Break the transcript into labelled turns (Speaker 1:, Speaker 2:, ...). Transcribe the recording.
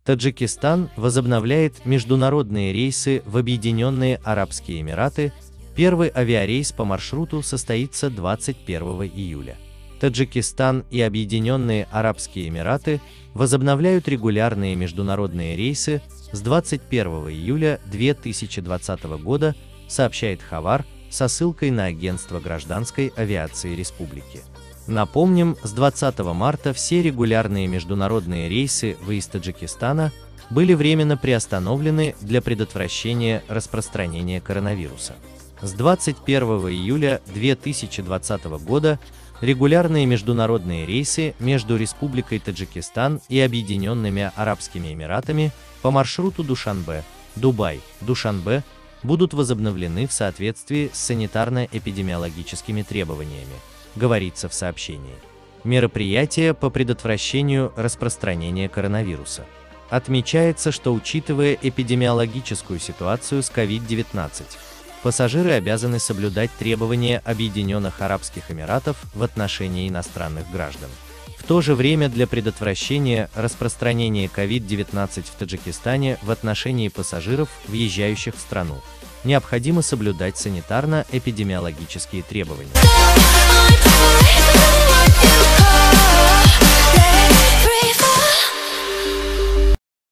Speaker 1: Таджикистан возобновляет международные рейсы в Объединенные Арабские Эмираты. Первый авиарейс по маршруту состоится 21 июля. Таджикистан и Объединенные Арабские Эмираты возобновляют регулярные международные рейсы с 21 июля 2020 года, сообщает Хавар со ссылкой на Агентство гражданской авиации республики. Напомним, с 20 марта все регулярные международные рейсы из Таджикистана были временно приостановлены для предотвращения распространения коронавируса. С 21 июля 2020 года регулярные международные рейсы между Республикой Таджикистан и Объединенными Арабскими Эмиратами по маршруту Душанбе, Дубай, Душанбе будут возобновлены в соответствии с санитарно-эпидемиологическими требованиями, говорится в сообщении. Мероприятия по предотвращению распространения коронавируса. Отмечается, что учитывая эпидемиологическую ситуацию с COVID-19, пассажиры обязаны соблюдать требования Объединенных Арабских Эмиратов в отношении иностранных граждан. В то же время для предотвращения распространения COVID-19 в Таджикистане в отношении пассажиров, въезжающих в страну, необходимо соблюдать санитарно-эпидемиологические требования.